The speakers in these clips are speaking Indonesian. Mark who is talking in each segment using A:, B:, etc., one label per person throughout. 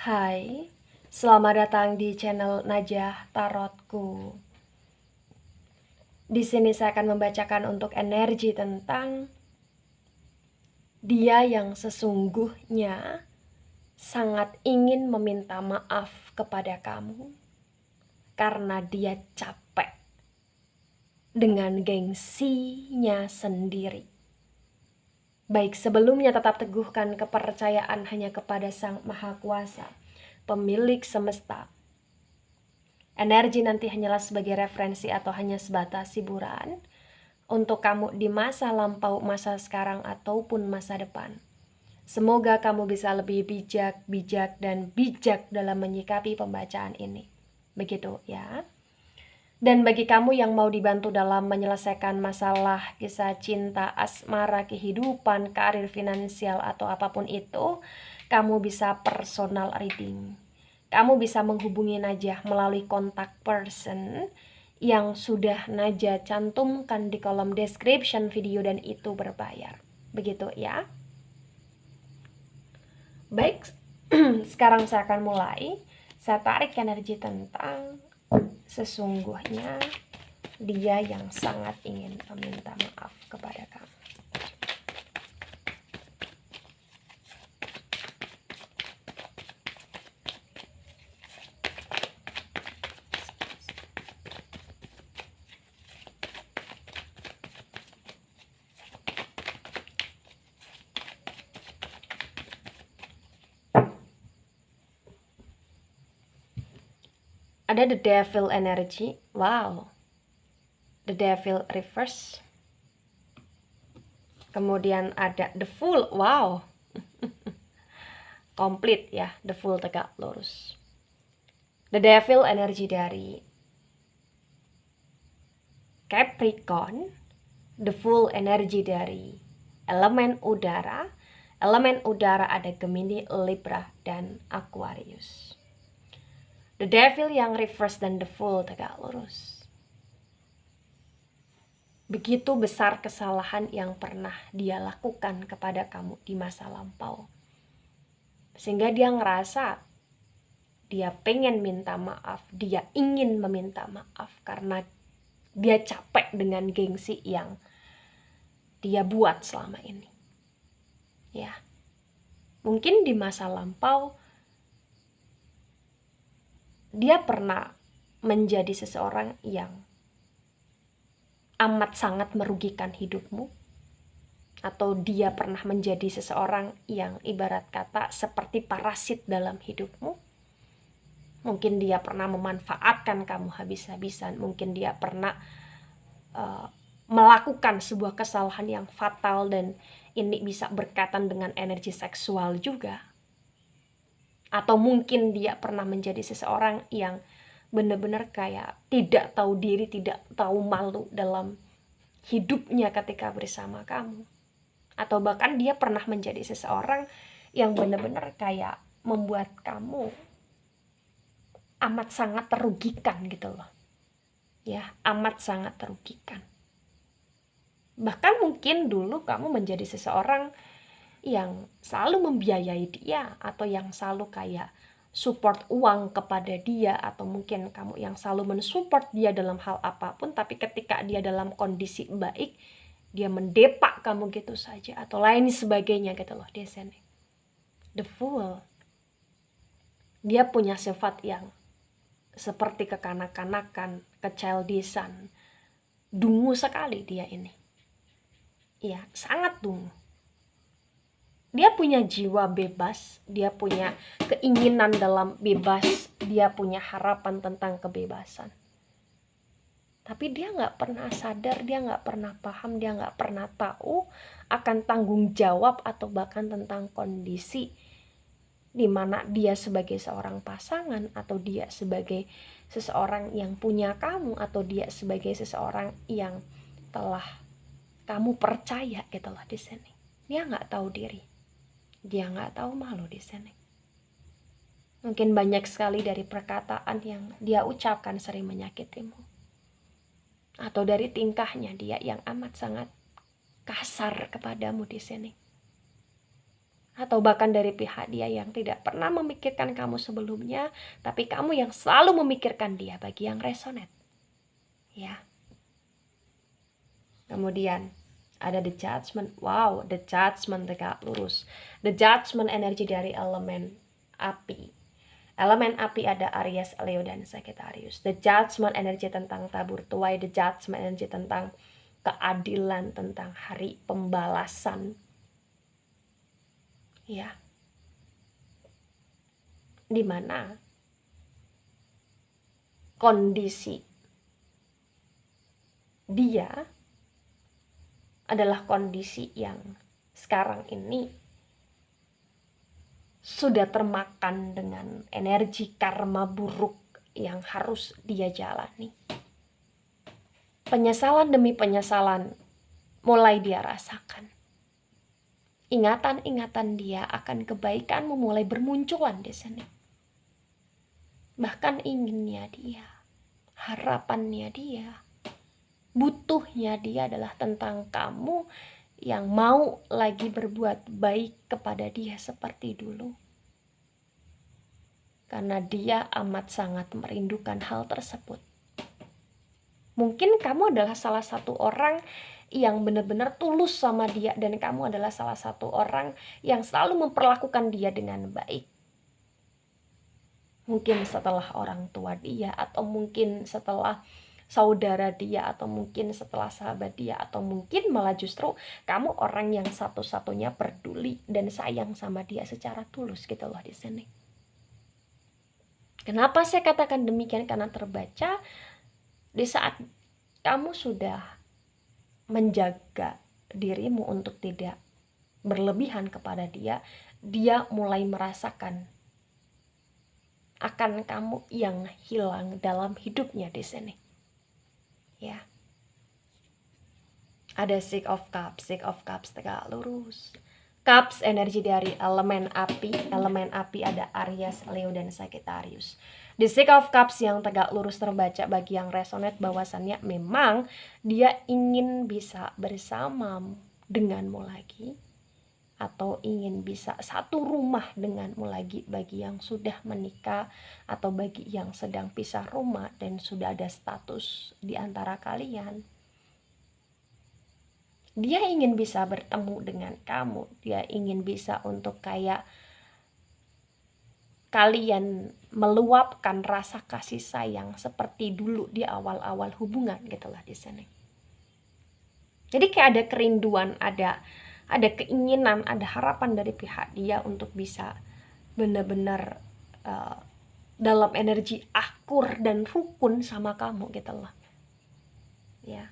A: Hai, selamat datang di channel Najah Tarotku. Di sini saya akan membacakan untuk energi tentang dia yang sesungguhnya sangat ingin meminta maaf kepada kamu karena dia capek dengan gengsinya sendiri. Baik, sebelumnya tetap teguhkan kepercayaan hanya kepada Sang Maha Kuasa, pemilik semesta. Energi nanti hanyalah sebagai referensi atau hanya sebatas hiburan untuk kamu di masa lampau, masa sekarang, ataupun masa depan. Semoga kamu bisa lebih bijak dalam menyikapi pembacaan ini. Begitu ya. Dan bagi kamu yang mau dibantu dalam menyelesaikan masalah, kisah cinta, asmara, kehidupan, karir, finansial, atau apapun itu, kamu bisa personal reading. Kamu bisa menghubungi Najah melalui kontak person yang sudah Najah cantumkan di kolom description video dan itu berbayar. Begitu ya. Baik, sekarang saya akan mulai. Saya tarik energi tentang sesungguhnya dia yang sangat ingin meminta maaf kepada kamu. Ada the devil energy. Wow. The devil reverse. Kemudian ada the fool. Wow. Komplit ya, the fool tegak lurus. The devil energi dari Capricorn. The fool energi dari elemen udara. Elemen udara ada Gemini, Libra, dan Aquarius. The devil yang reverse dan the fool tegak lurus. Begitu besar kesalahan yang pernah dia lakukan kepada kamu di masa lampau. Sehingga dia ngerasa dia pengen minta maaf, dia ingin meminta maaf karena dia capek dengan gengsi yang dia buat selama ini. Ya. Mungkin di masa lampau dia pernah menjadi seseorang yang amat sangat merugikan hidupmu, atau dia pernah menjadi seseorang yang ibarat kata seperti parasit dalam hidupmu. Mungkin dia pernah memanfaatkan kamu habis-habisan, mungkin dia pernah melakukan sebuah kesalahan yang fatal, dan ini bisa berkaitan dengan energi seksual juga. Atau mungkin dia pernah menjadi seseorang yang benar-benar kayak tidak tahu diri, tidak tahu malu dalam hidupnya ketika bersama kamu. Atau bahkan dia pernah menjadi seseorang yang benar-benar kayak membuat kamu amat sangat terugikan gitu loh. Ya, amat sangat terugikan. Bahkan mungkin dulu kamu menjadi seseorang yang selalu membiayai dia, atau yang selalu kayak support uang kepada dia, atau mungkin kamu yang selalu mensupport dia dalam hal apapun, tapi ketika dia dalam kondisi baik, dia mendepak kamu gitu saja, atau lain sebagainya gitu loh di sini. The fool. Dia punya sifat yang seperti kekanak-kanakan, kechildisan. Dungu sekali dia ini. Iya, sangat dungu. Dia punya jiwa bebas, dia punya keinginan dalam bebas, dia punya harapan tentang kebebasan. Tapi dia nggak pernah sadar, dia nggak pernah paham, dia nggak pernah tahu akan tanggung jawab atau bahkan tentang kondisi di mana dia sebagai seorang pasangan, atau dia sebagai seseorang yang punya kamu, atau dia sebagai seseorang yang telah kamu percaya gitu loh di sini. Dia nggak tahu diri. Dia nggak tahu malu di sini. Mungkin banyak sekali dari perkataan yang dia ucapkan sering menyakitimu. Atau dari tingkahnya dia yang amat sangat kasar kepadamu di sini. atau bahkan dari pihak dia yang tidak pernah memikirkan kamu sebelumnya, tapi kamu yang selalu memikirkan dia, bagi yang resonate. Ya. Kemudian ada the judgment. Wow, the judgment tegak lurus. The judgment energi dari elemen api. Elemen api ada Aries, Leo, dan Sagittarius. The judgment energi tentang tabur tuai. The judgment energi tentang keadilan, tentang hari pembalasan. Ya. Dimana kondisi dia adalah kondisi yang sekarang ini sudah termakan dengan energi karma buruk yang harus dia jalani. Penyesalan demi penyesalan mulai dia rasakan. Ingatan-ingatan dia akan kebaikanmu mulai bermunculan di sini. Bahkan inginnya dia, harapannya dia, butuhnya dia adalah tentang kamu yang mau lagi berbuat baik kepada dia seperti dulu. Karena dia amat sangat merindukan hal tersebut. Mungkin kamu adalah salah satu orang yang benar-benar tulus sama dia, dan kamu adalah salah satu orang yang selalu memperlakukan dia dengan baik. Mungkin setelah orang tua dia, atau mungkin setelah saudara dia, atau mungkin setelah sahabat dia, atau mungkin malah justru kamu orang yang satu-satunya peduli dan sayang sama dia secara tulus gitu loh di sini. Kenapa saya katakan demikian? Karena terbaca di saat kamu sudah menjaga dirimu untuk tidak berlebihan kepada dia, dia mulai merasakan akan kamu yang hilang dalam hidupnya di sini. Ya. Ada Six of Cups tegak lurus. Cups energi dari elemen api. Elemen api ada Aries, Leo, dan Sagittarius. Di Six of Cups yang tegak lurus terbaca bagi yang resonate bahwasannya memang dia ingin bisa bersama denganmu lagi, atau ingin bisa satu rumah denganmu lagi bagi yang sudah menikah, atau bagi yang sedang pisah rumah dan sudah ada status di antara kalian. Dia ingin bisa bertemu dengan kamu, dia ingin bisa untuk kayak kalian meluapkan rasa kasih sayang seperti dulu di awal-awal hubungan gitulah di sini. Jadi kayak ada kerinduan, ada keinginan, ada harapan dari pihak dia untuk bisa benar-benar dalam energi akur dan rukun sama kamu gitu loh. Ya.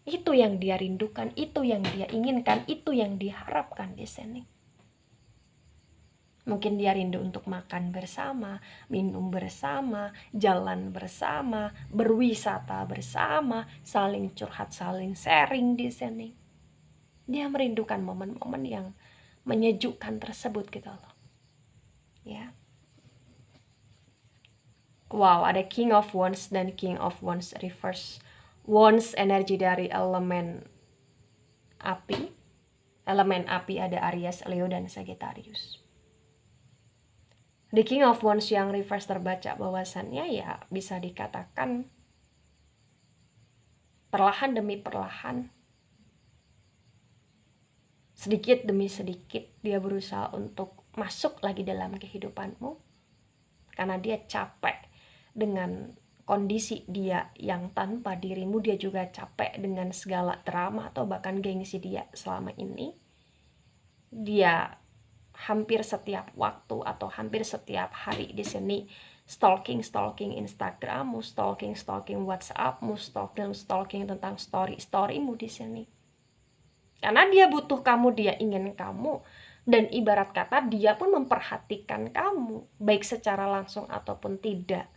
A: Itu yang dia rindukan, itu yang dia inginkan, itu yang diharapkan di sini. Mungkin dia rindu untuk makan bersama, minum bersama, jalan bersama, berwisata bersama, saling curhat, saling sharing di sini. Dia merindukan momen-momen yang menyejukkan tersebut gitu loh. Ya. Wow, ada King of Wands dan King of Wands reverse. Wands energi dari elemen api. Elemen api ada Aries, Leo, dan Sagittarius. The King of Wands yang reverse terbaca bahwasannya ya bisa dikatakan perlahan demi perlahan, sedikit demi sedikit dia berusaha untuk masuk lagi dalam kehidupanmu. Karena dia capek dengan kondisi dia yang tanpa dirimu, dia juga capek dengan segala drama atau bahkan gengsi dia selama ini. Dia hampir setiap waktu atau hampir setiap hari di sini stalking Instagrammu, stalking WhatsAppmu, stalking tentang storymu di sini. Karena dia butuh kamu, dia ingin kamu, dan ibarat kata dia pun memperhatikan kamu, baik secara langsung ataupun tidak.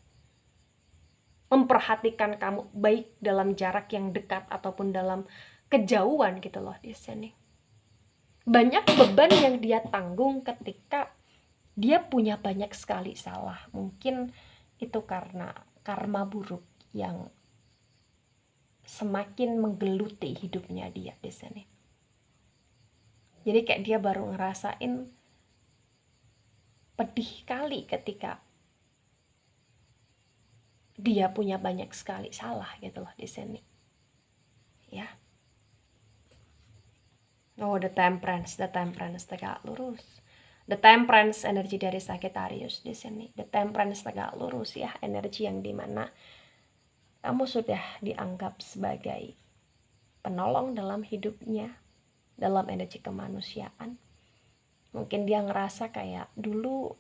A: Memperhatikan kamu baik dalam jarak yang dekat ataupun dalam kejauhan gitu loh di sini. Banyak beban yang dia tanggung ketika dia punya banyak sekali salah. Mungkin itu karena karma buruk yang semakin menggeluti hidupnya dia di sini. Jadi kayak dia baru ngerasain pedih kali ketika dia punya banyak sekali salah gitu loh di sini. Ya. Oh, the temperance tegak lurus. The temperance energi dari Sagittarius di sini. The temperance tegak lurus ya, energi yang dimana kamu sudah dianggap sebagai penolong dalam hidupnya, dalam energi kemanusiaan. Mungkin dia ngerasa kayak dulu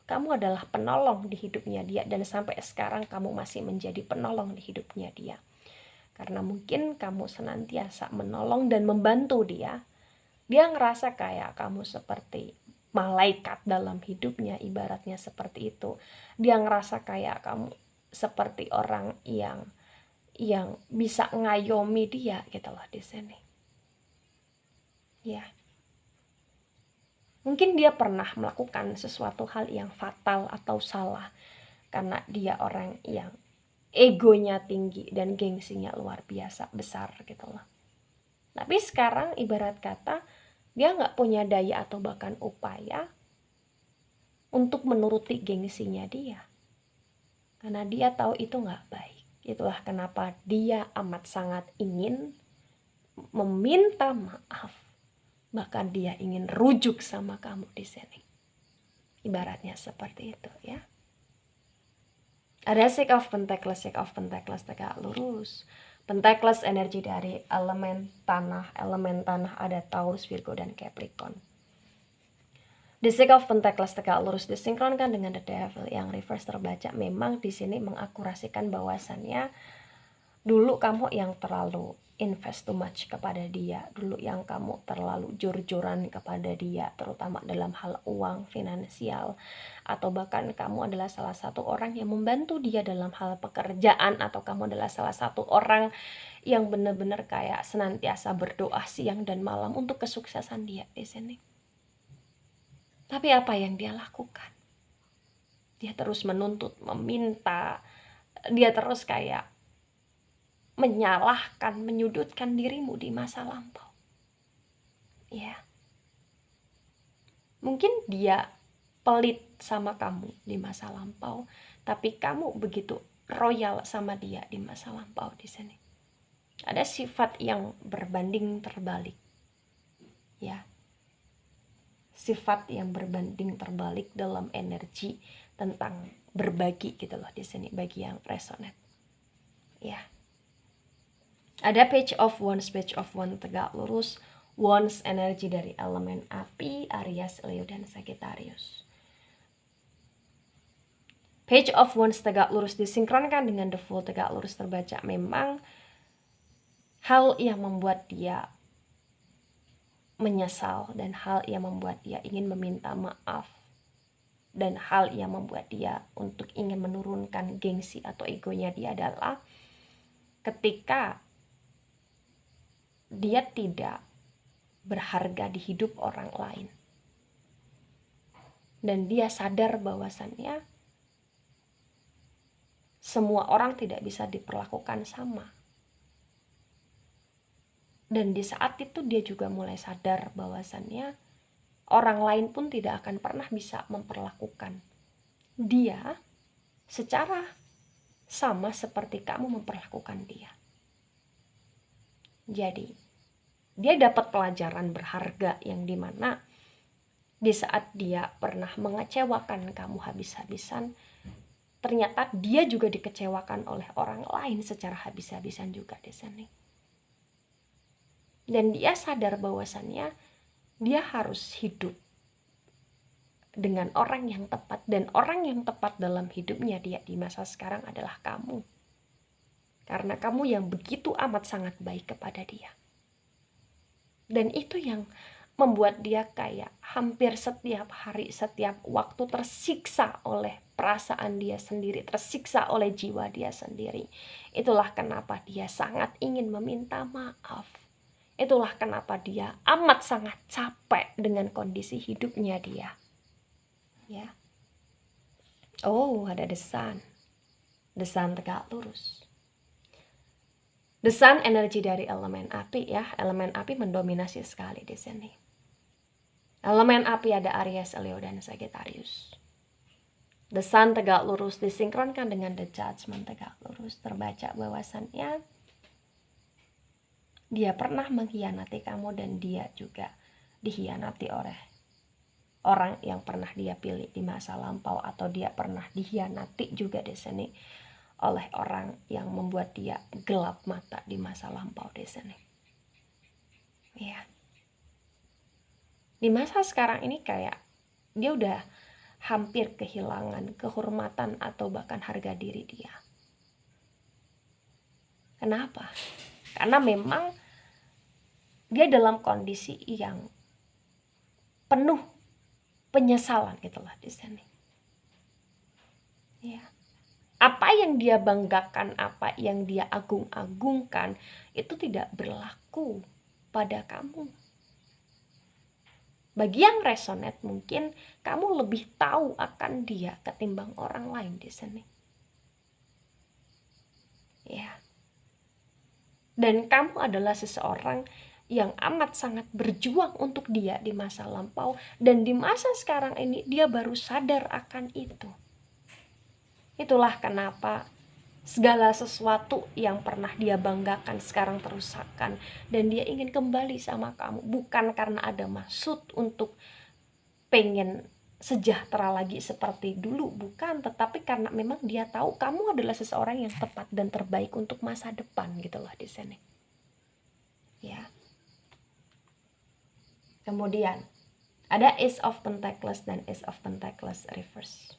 A: kamu adalah penolong di hidupnya dia, dan sampai sekarang kamu masih menjadi penolong di hidupnya dia. Karena mungkin kamu senantiasa menolong dan membantu dia. Dia ngerasa kayak kamu seperti malaikat dalam hidupnya, ibaratnya seperti itu. Dia ngerasa kayak kamu seperti orang yang bisa ngayomi dia gitu loh di sini. Ya. Mungkin dia pernah melakukan sesuatu hal yang fatal atau salah karena dia orang yang egonya tinggi dan gengsinya luar biasa besar gitu loh. Tapi sekarang ibarat kata dia nggak punya daya atau bahkan upaya untuk menuruti gengsinya dia. Karena dia tahu itu nggak baik. Itulah kenapa dia amat sangat ingin meminta maaf. Bahkan dia ingin rujuk sama kamu di sini. Ibaratnya seperti itu ya. Ada Six of Pentacles tegak lurus. Pentacles energi dari elemen tanah ada Taurus, Virgo, dan Capricorn. The Six of Pentacles tegak lurus disinkronkan dengan The Devil yang reverse terbaca. Memang di sini mengakurasikan bahwasannya dulu kamu yang terlalu invest too much kepada dia, dulu yang kamu terlalu jor-joran kepada dia, terutama dalam hal uang, finansial, atau bahkan kamu adalah salah satu orang yang membantu dia dalam hal pekerjaan, atau kamu adalah salah satu orang yang benar-benar kayak senantiasa berdoa siang dan malam untuk kesuksesan dia di sini. Tapi apa yang dia lakukan? Dia terus menuntut, meminta, dia terus kayak menyalahkan, menyudutkan dirimu di masa lampau. Ya. Mungkin dia pelit sama kamu di masa lampau, tapi kamu begitu royal sama dia di masa lampau di sini. Ada sifat yang berbanding terbalik. Ya. Sifat yang berbanding terbalik dalam energi tentang berbagi gitu loh di sini bagi yang resonate. Ya. Ada Page of Wands tegak lurus. Wands energi dari elemen api, Aries, Leo, dan Sagittarius. Page of Wands tegak lurus disinkronkan dengan The Fool tegak lurus terbaca. Memang hal yang membuat dia menyesal dan hal yang membuat dia ingin meminta maaf dan hal yang membuat dia untuk ingin menurunkan gengsi atau egonya dia adalah ketika dia tidak berharga di hidup orang lain. Dan dia sadar bahwasannya semua orang tidak bisa diperlakukan sama. Dan di saat itu dia juga mulai sadar bahwasannya orang lain pun tidak akan pernah bisa memperlakukan dia secara sama seperti kamu memperlakukan dia. Jadi, dia dapat pelajaran berharga yang dimana di saat dia pernah mengecewakan kamu habis-habisan, ternyata dia juga dikecewakan oleh orang lain secara habis-habisan juga di sini. Dan dia sadar bahwasannya dia harus hidup dengan orang yang tepat, dan orang yang tepat dalam hidupnya dia di masa sekarang adalah kamu. Karena kamu yang begitu amat sangat baik kepada dia. Dan itu yang membuat dia kayak hampir setiap hari, setiap waktu tersiksa oleh perasaan dia sendiri, tersiksa oleh jiwa dia sendiri. Itulah kenapa dia sangat ingin meminta maaf. Itulah kenapa dia amat sangat capek dengan kondisi hidupnya dia. Ya. Oh, ada The Sun tegak lurus. The Sun energi dari elemen api ya, elemen api mendominasi sekali di sini. Elemen api ada Aries, Leo, dan Sagittarius. The Sun tegak lurus disinkronkan dengan The Judgment tegak lurus, terbaca bahwasannya dia pernah mengkhianati kamu dan dia juga dikhianati oleh orang yang pernah dia pilih di masa lampau, atau dia pernah dikhianati juga di sini oleh orang yang membuat dia gelap mata di masa lampau di sini. Ya. Di masa sekarang ini kayak dia udah hampir kehilangan kehormatan atau bahkan harga diri dia. Kenapa? Karena memang dia dalam kondisi yang penuh penyesalan gitulah di sini. Ya. Apa yang dia banggakan, apa yang dia agung-agungkan itu tidak berlaku pada kamu. Bagi yang resonate mungkin kamu lebih tahu akan dia ketimbang orang lain di sini. Ya. Dan kamu adalah seseorang yang amat sangat berjuang untuk dia di masa lampau, dan di masa sekarang ini dia baru sadar akan itu. Itulah kenapa segala sesuatu yang pernah dia banggakan sekarang terusakkan, dan dia ingin kembali sama kamu. Bukan karena ada maksud untuk pengen sejahtera lagi seperti dulu, bukan, tetapi karena memang dia tahu kamu adalah seseorang yang tepat dan terbaik untuk masa depan gitulah di sini. Ya. Kemudian ada Ace of Pentacles dan Ace of Pentacles reverse.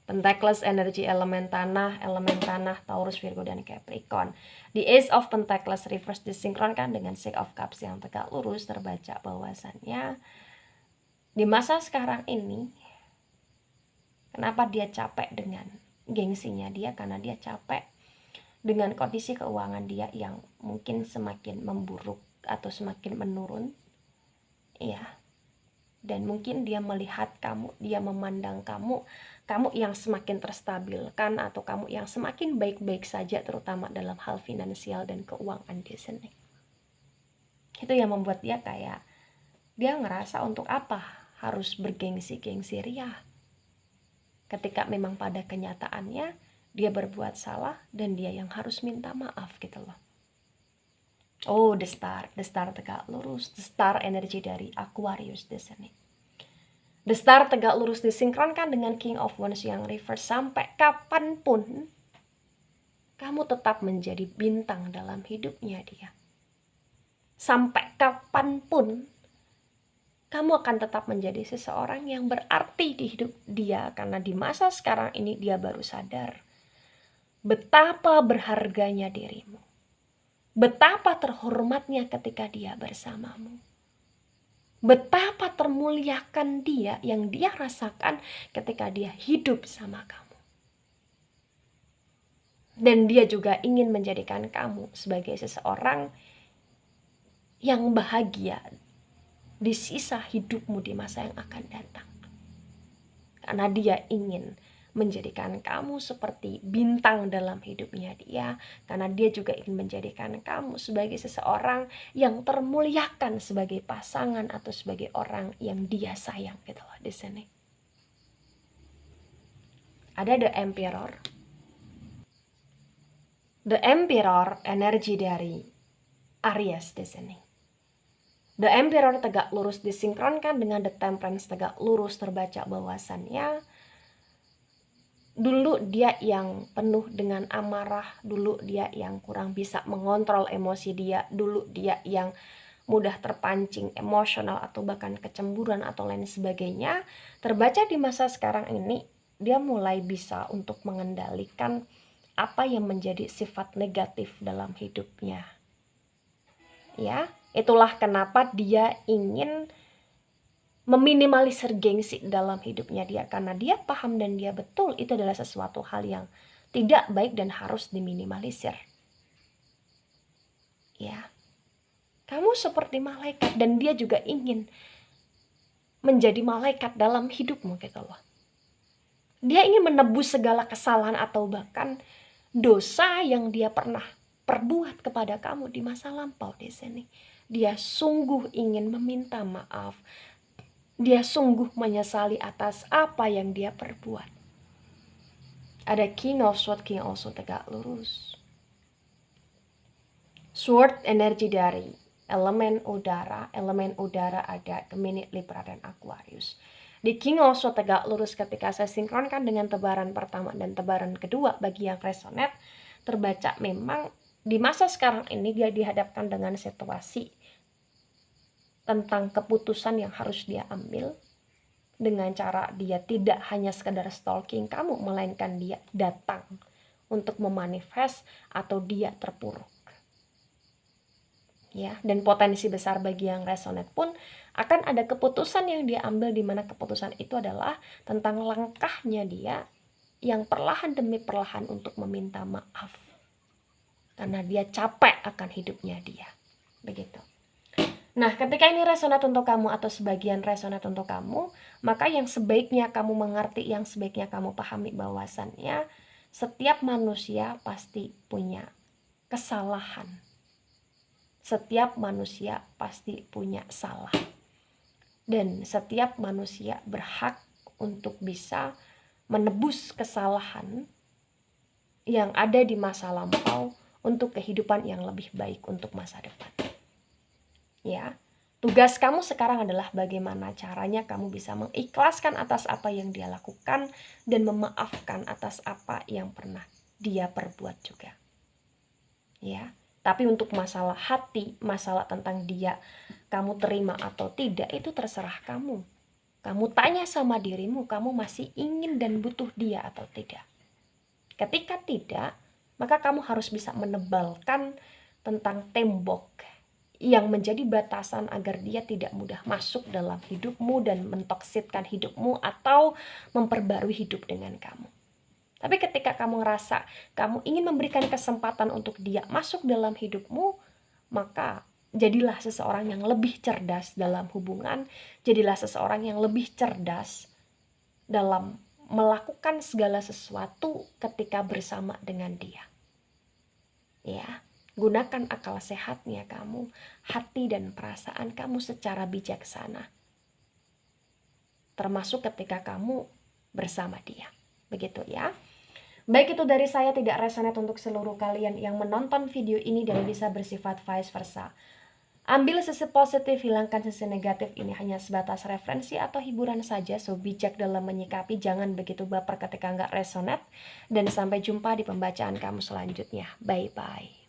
A: Pentacles energi elemen tanah Taurus, Virgo, dan Capricorn. Di Ace of Pentacles reverse disinkronkan dengan Six of Cups yang tegak lurus, terbaca bahwasannya di masa sekarang ini, kenapa dia capek dengan gengsinya dia? Karena dia capek dengan kondisi keuangan dia yang mungkin semakin memburuk atau semakin menurun. Ya. Dan mungkin dia melihat kamu, dia memandang kamu yang semakin terstabilkan, atau kamu yang semakin baik-baik saja, terutama dalam hal finansial dan keuangan di sini. Itu yang membuat dia kayak, dia ngerasa untuk apa harus bergengsi-gengsi ria, ketika memang pada kenyataannya dia berbuat salah dan dia yang harus minta maaf gitu loh. Oh, the star tegak lurus, the star energi dari Aquarius di sini. The star tegak lurus disinkronkan dengan King of Wands yang reverse. Sampai kapanpun kamu tetap menjadi bintang dalam hidupnya dia. Sampai kapanpun kamu akan tetap menjadi seseorang yang berarti di hidup dia, karena di masa sekarang ini dia baru sadar betapa berharganya dirimu, betapa terhormatnya ketika dia bersamamu, betapa termuliakan dia yang dia rasakan ketika dia hidup sama kamu. Dan dia juga ingin menjadikan kamu sebagai seseorang yang bahagia di sisa hidupmu di masa yang akan datang. Karena dia ingin menjadikan kamu seperti bintang dalam hidupnya dia, karena dia juga ingin menjadikan kamu sebagai seseorang yang termuliakan sebagai pasangan atau sebagai orang yang dia sayang gitu loh di sini. Ada The Emperor. The Emperor energi dari Aries di sini. The Emperor tegak lurus disinkronkan dengan The Temperance tegak lurus, terbaca bahwasannya dulu dia yang penuh dengan amarah, dulu dia yang kurang bisa mengontrol emosi dia, dulu dia yang mudah terpancing emosional atau bahkan kecemburuan atau lain sebagainya. Terbaca di masa sekarang ini dia mulai bisa untuk mengendalikan apa yang menjadi sifat negatif dalam hidupnya. Ya, itulah kenapa dia ingin meminimalisir gengsi dalam hidupnya dia, karena dia paham dan dia betul itu adalah sesuatu hal yang tidak baik dan harus diminimalisir. Ya, kamu seperti malaikat dan dia juga ingin menjadi malaikat dalam hidupmu gitu loh. Dia ingin menebus segala kesalahan atau bahkan dosa yang dia pernah perbuat kepada kamu di masa lampau di sini. Dia sungguh ingin meminta maaf. Dia sungguh menyesali atas apa yang dia perbuat. Ada King of Swords, King also tegak lurus. Sword energi dari elemen udara ada Gemini, Libra, dan Aquarius. Di King of Swords tegak lurus ketika saya sinkronkan dengan tebaran pertama dan tebaran kedua bagi yang resonate, terbaca memang di masa sekarang ini dia dihadapkan dengan situasi tentang keputusan yang harus dia ambil dengan cara dia tidak hanya sekedar stalking kamu, melainkan dia datang untuk memanifest atau dia terpuruk. Ya, dan potensi besar bagi yang resonate pun akan ada keputusan yang dia ambil, di mana keputusan itu adalah tentang langkahnya dia yang perlahan demi perlahan untuk meminta maaf karena dia capek akan hidupnya dia. Begitu. Nah, ketika ini resonate untuk kamu atau sebagian resonate untuk kamu, maka yang sebaiknya kamu mengerti, yang sebaiknya kamu pahami bahwasannya setiap manusia pasti punya kesalahan. Setiap manusia pasti punya salah. Dan setiap manusia berhak untuk bisa menebus kesalahan yang ada di masa lampau untuk kehidupan yang lebih baik untuk masa depan. Ya, tugas kamu sekarang adalah bagaimana caranya kamu bisa mengikhlaskan atas apa yang dia lakukan dan memaafkan atas apa yang pernah dia perbuat juga. Ya. Tapi untuk masalah hati, masalah tentang dia, kamu terima atau tidak, itu terserah kamu. Kamu tanya sama dirimu, kamu masih ingin dan butuh dia atau tidak. Ketika tidak, maka kamu harus bisa menebalkan tentang tembok yang menjadi batasan agar dia tidak mudah masuk dalam hidupmu dan mentoksitkan hidupmu atau memperbarui hidup dengan kamu. Tapi ketika kamu ngerasa kamu ingin memberikan kesempatan untuk dia masuk dalam hidupmu, maka jadilah seseorang yang lebih cerdas dalam hubungan, jadilah seseorang yang lebih cerdas dalam melakukan segala sesuatu ketika bersama dengan dia. Ya, gunakan akal sehatnya kamu, hati dan perasaan kamu secara bijaksana. Termasuk ketika kamu bersama dia. Begitu ya. Baik, itu dari saya, tidak resonate untuk seluruh kalian yang menonton video ini dan bisa bersifat vice versa. Ambil sisi positif, hilangkan sisi negatif. Ini hanya sebatas referensi atau hiburan saja, so bijak dalam menyikapi, jangan begitu baper ketika nggak resonate. Dan sampai jumpa di pembacaan kamu selanjutnya. Bye-bye.